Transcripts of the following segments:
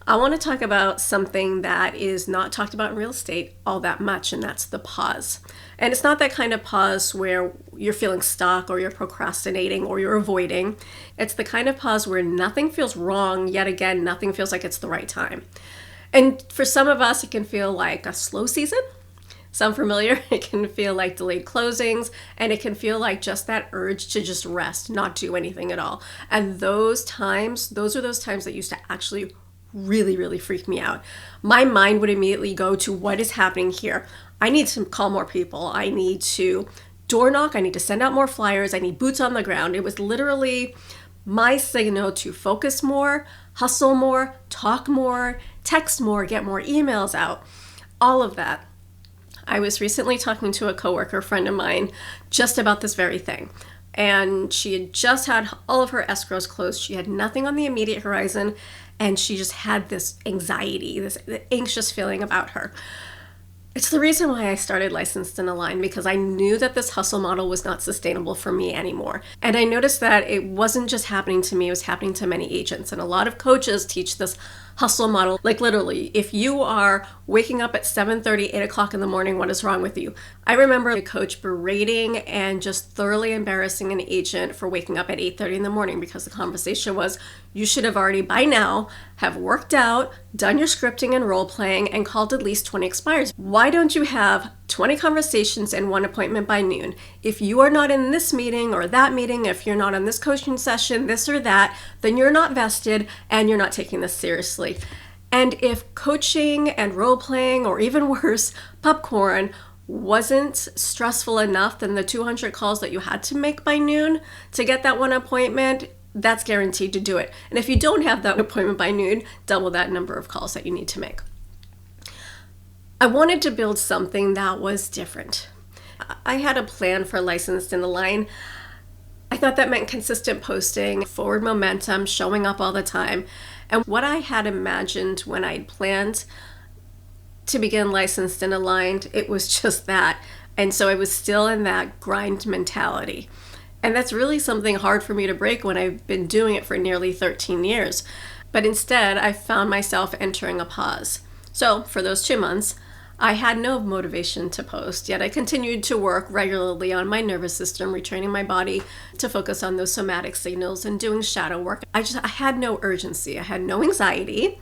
I want to talk about something that is not talked about in real estate all that much, and that's the pause. And it's not that kind of pause where you're feeling stuck or you're procrastinating or you're avoiding. It's the kind of pause where nothing feels wrong, yet again, nothing feels like it's the right time. And for some of us, it can feel like a slow season. Sound familiar? It can feel like delayed closings, and it can feel like just that urge to just rest, not do anything at all. And those are those times that used to actually really freak me out. My mind would immediately go to what is happening here. I need to call more people. I need to door knock. I need to send out more flyers. I need boots on the ground. It was literally my signal to focus more, hustle more, talk more, text more, get more emails out, all of that. I was recently talking to a coworker friend of mine just about this very thing. And she had just had all of her escrows closed. She had nothing on the immediate horizon. And she just had this anxiety, this anxious feeling about her. It's the reason why I started Licensed and Aligned, because I knew that this hustle model was not sustainable for me anymore. And I noticed that it wasn't just happening to me, it was happening to many agents. And a lot of coaches teach this hustle model. Like literally, if you are waking up at 7:30, 8 o'clock in the morning, what is wrong with you? I remember a coach berating and just thoroughly embarrassing an agent for waking up at 8:30 in the morning, because the conversation was, you should have already by now have worked out, done your scripting and role playing, and called at least 20 expires. Why don't you have 20 conversations and one appointment by noon? If you are not in this meeting or that meeting, if you're not on this coaching session, this or that, then you're not vested and you're not taking this seriously. And if coaching and role playing, or even worse, popcorn, wasn't stressful enough, then the 200 calls that you had to make by noon to get that one appointment, that's guaranteed to do it. And if you don't have that appointment by noon, double that number of calls that you need to make. I wanted to build something that was different. I had a plan for Licensed and Aligned. I thought that meant consistent posting, forward momentum, showing up all the time. And what I had imagined when I'd planned to begin Licensed and Aligned, it was just that. And so I was still in that grind mentality. And that's really something hard for me to break when I've been doing it for nearly 13 years. But instead, I found myself entering a pause. So for those 2 months, I had no motivation to post, yet I continued to work regularly on my nervous system, retraining my body to focus on those somatic signals and doing shadow work. I had no urgency. I had no anxiety.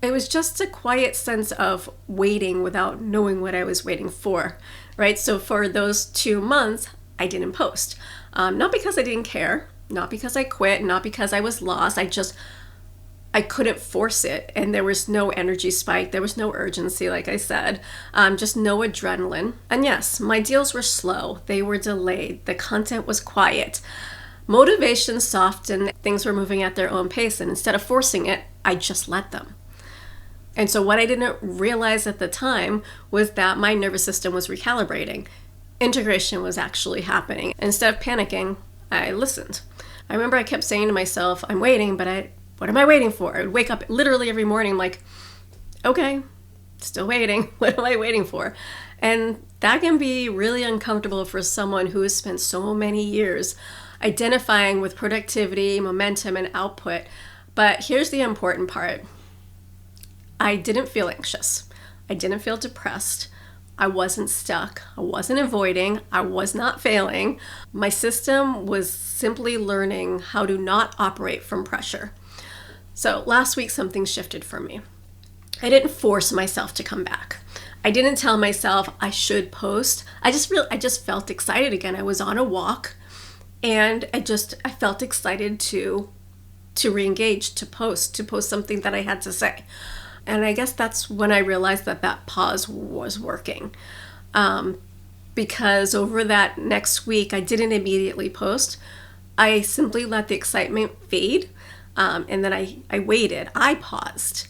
It was just a quiet sense of waiting without knowing what I was waiting for, right? So for those 2 months, I didn't post. Not because I didn't care, not because I quit, not because I was lost. I couldn't force it, and there was no energy spike. There was no urgency, like I said, just no adrenaline. And yes, my deals were slow. They were delayed. The content was quiet. Motivation softened. Things were moving at their own pace, and instead of forcing it, I just let them. And so what I didn't realize at the time was that my nervous system was recalibrating. Integration was actually happening. Instead of panicking, I listened. I remember I kept saying to myself, I'm waiting, but what am I waiting for? I would wake up literally every morning like, okay, still waiting. What am I waiting for? And that can be really uncomfortable for someone who has spent so many years identifying with productivity, momentum, and output. But here's the important part. I didn't feel anxious. I didn't feel depressed. I wasn't stuck. I wasn't avoiding. I was not failing. My system was simply learning how to not operate from pressure. So last week, something shifted for me. I didn't force myself to come back. I didn't tell myself I should post. I just felt excited again. I was on a walk, and I felt excited to re-engage, to post something that I had to say. And I guess that's when I realized that pause was working. Because over that next week, I didn't immediately post. I simply let the excitement fade. And then I waited. I paused.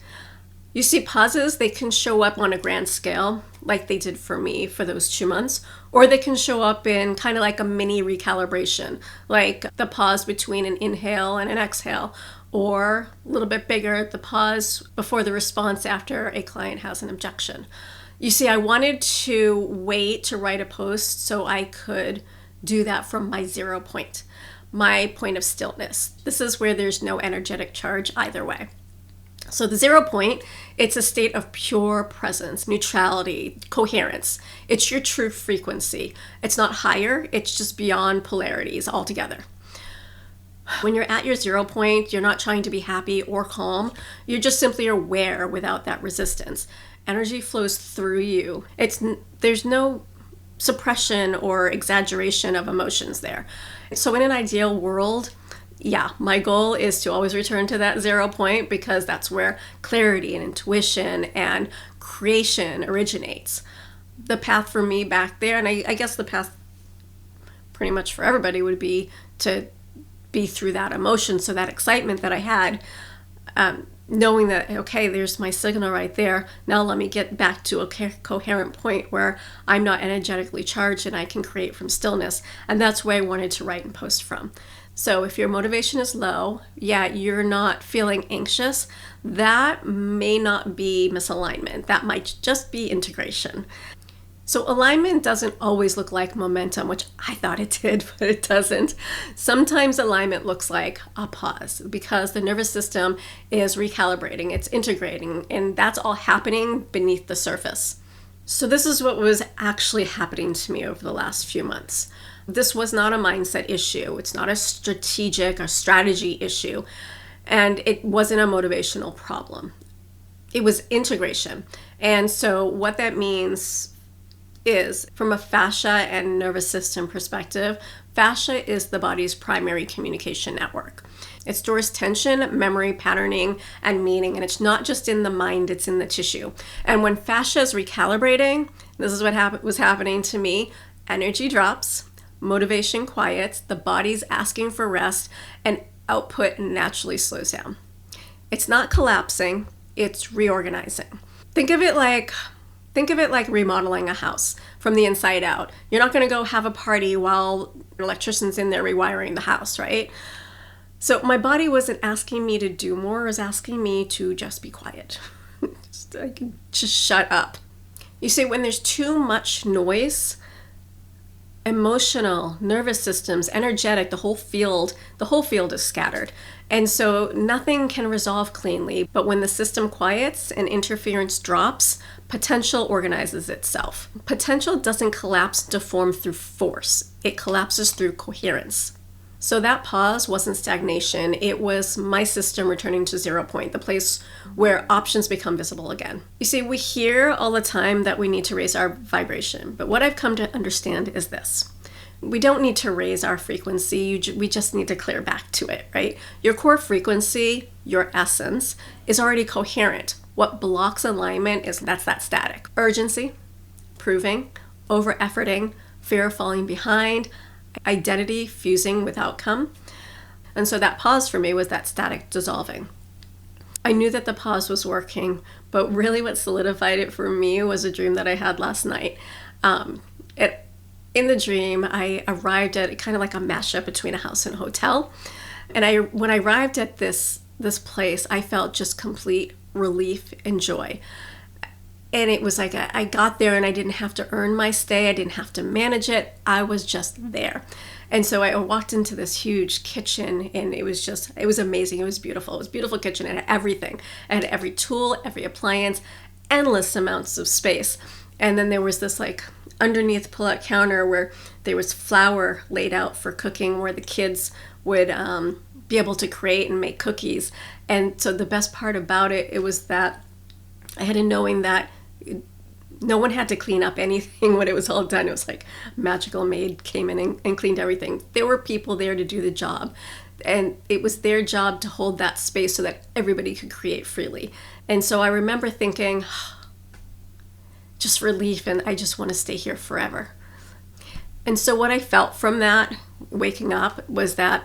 You see, pauses, they can show up on a grand scale, like they did for me for those 2 months, or they can show up in kind of like a mini recalibration, like the pause between an inhale and an exhale, or a little bit bigger, the pause before the response after a client has an objection. You see, I wanted to wait to write a post so I could do that from my 0 point, my point of stillness. This is where there's no energetic charge either way. So the 0 point, it's a state of pure presence, neutrality, coherence. It's your true frequency. It's not higher, it's just beyond polarities altogether. When you're at your 0 point, you're not trying to be happy or calm. You're just simply aware without that resistance. Energy flows through you. There's no suppression or exaggeration of emotions there. So in an ideal world, yeah, my goal is to always return to that 0 point, because that's where clarity and intuition and creation originates. The path for me back there, and I guess the path pretty much for everybody, would be to be through that emotion. So that excitement that I had, knowing that, okay, there's my signal right there. Now let me get back to a coherent point where I'm not energetically charged and I can create from stillness. And that's where I wanted to write and post from. So if your motivation is low, you're not feeling anxious, that may not be misalignment. That might just be integration. So alignment doesn't always look like momentum, which I thought it did, but it doesn't. Sometimes alignment looks like a pause, because the nervous system is recalibrating, it's integrating, and that's all happening beneath the surface. So this is what was actually happening to me over the last few months. This was not a mindset issue. It's not a strategic or strategy issue. And it wasn't a motivational problem. It was integration. And so what that means is, from a fascia and nervous system perspective, fascia is the body's primary communication network. It stores tension, memory, patterning, and meaning, and it's not just in the mind, it's in the tissue. And when fascia is recalibrating, this is what was happening to me, energy drops, motivation quiets, the body's asking for rest, and output naturally slows down. It's not collapsing, it's reorganizing. Think of it like remodeling a house from the inside out. You're not going to go have a party while an electrician's in there rewiring the house, right? So my body wasn't asking me to do more, it was asking me to just be quiet. just shut up. You see, when there's too much noise, emotional, nervous systems, energetic, the whole field is scattered. And so nothing can resolve cleanly. But when the system quiets and interference drops, potential organizes itself. Potential doesn't collapse, deform through force. It collapses through coherence. So that pause wasn't stagnation. It was my system returning to 0 point, the place where options become visible again. You see, we hear all the time that we need to raise our vibration, but what I've come to understand is this. We don't need to raise our frequency, we just need to clear back to it, right? Your core frequency, your essence, is already coherent. What blocks alignment that's that static. Urgency, proving, over-efforting, fear of falling behind, identity fusing with outcome. And so that pause for me was that static dissolving. I knew that the pause was working, but really what solidified it for me was a dream that I had last night. In the dream, I arrived at kind of like a mashup between a house and a hotel. And when I arrived at this place, I felt just complete relief and joy. And it was like I got there and I didn't have to earn my stay. I didn't have to manage it. I was just there. And so I walked into this huge kitchen and it was amazing. It was beautiful. It was a beautiful kitchen. It had everything. It had every tool, every appliance, endless amounts of space. And then there was this like underneath pull-out counter where there was flour laid out for cooking, where the kids would be able to create and make cookies. And so the best part about it was that I had a knowing that no one had to clean up anything when it was all done. It was like a magical maid came in and cleaned everything. There were people there to do the job. And it was their job to hold that space so that everybody could create freely. And so I remember thinking, just relief, and I just want to stay here forever. And so what I felt from that, waking up, was that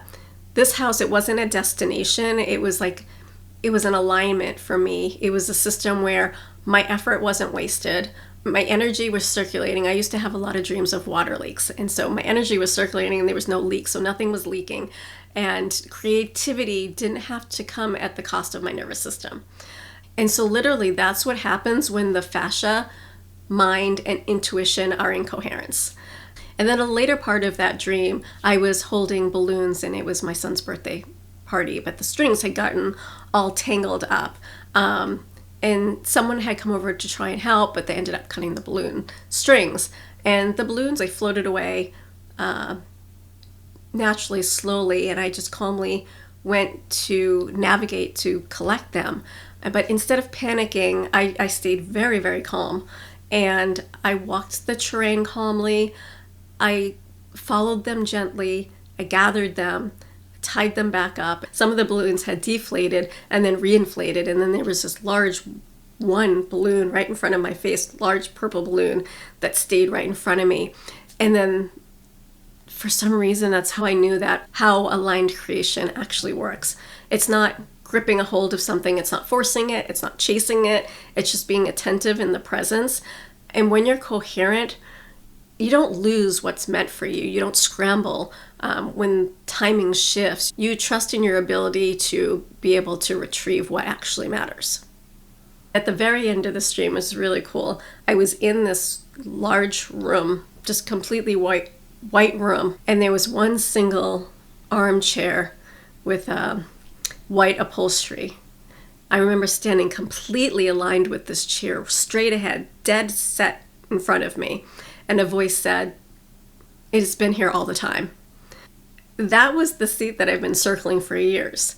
this house, it wasn't a destination. It was an alignment for me. It was a system where my effort wasn't wasted. My energy was circulating. I used to have a lot of dreams of water leaks. And so my energy was circulating and there was no leak. So nothing was leaking. And creativity didn't have to come at the cost of my nervous system. And so literally that's what happens when the fascia, mind, and intuition are in coherence. And then a later part of that dream, I was holding balloons and it was my son's birthday party, but the strings had gotten all tangled up. And someone had come over to try and help, but they ended up cutting the balloon strings. And the balloons, they floated away naturally, slowly, and I just calmly went to navigate to collect them. But instead of panicking, I stayed very, very calm. And I walked the terrain calmly. I followed them gently. I gathered them, tied them back up. Some of the balloons had deflated and then reinflated, and then there was this large one balloon right in front of my face, large purple balloon that stayed right in front of me. And then for some reason, that's how I knew that how aligned creation actually works. It's not gripping a hold of something, it's not forcing it, it's not chasing it, it's just being attentive in the presence. And when you're coherent, you don't lose what's meant for you. You don't scramble when timing shifts. You trust in your ability to be able to retrieve what actually matters. At the very end of the stream was really cool. I was in this large room, just completely white room, and there was one single armchair with white upholstery. I remember standing completely aligned with this chair, straight ahead, dead set in front of me. And a voice said, "It's been here all the time." That was the seat that I've been circling for years.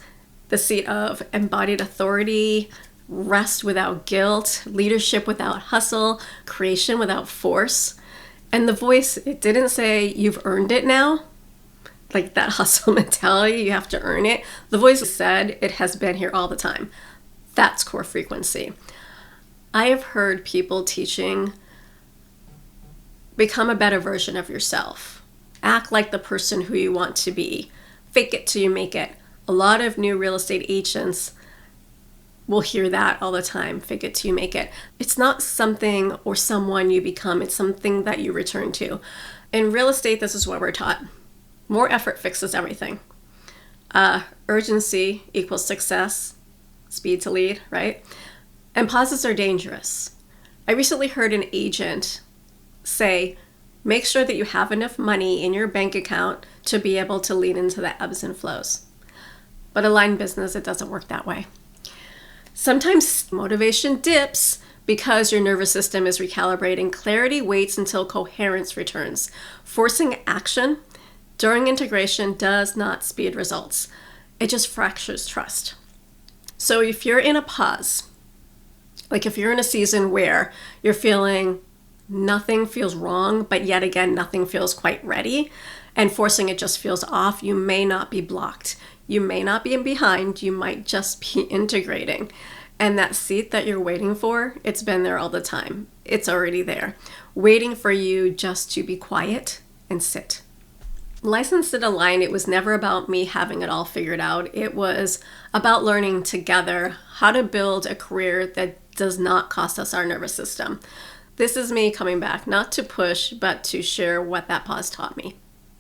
The seat of embodied authority, rest without guilt, leadership without hustle, creation without force. And the voice, it didn't say, "You've earned it now," like that hustle mentality, you have to earn it. The voice said, "It has been here all the time." That's core frequency. I have heard people teaching, become a better version of yourself. Act like the person who you want to be. Fake it till you make it. A lot of new real estate agents will hear that all the time. Fake it till you make it. It's not something or someone you become. It's something that you return to. In real estate, this is what we're taught. More effort fixes everything. Urgency equals success. Speed to lead, right? And pauses are dangerous. I recently heard an agent say, make sure that you have enough money in your bank account to be able to lean into the ebbs and flows. But aligned business, it doesn't work that way. Sometimes motivation dips because your nervous system is recalibrating. Clarity waits until coherence returns. Forcing action during integration does not speed results. It just fractures trust. So if you're in a pause, like if you're in a season where you're feeling nothing feels wrong, but yet again, nothing feels quite ready, and forcing it just feels off, you may not be blocked. You may not be behind, you might just be integrating. And that seat that you're waiting for, it's been there all the time. It's already there, waiting for you just to be quiet and sit. Licensed and Aligned, it was never about me having it all figured out. It was about learning together how to build a career that does not cost us our nervous system. This is me coming back, not to push, but to share what that pause taught me.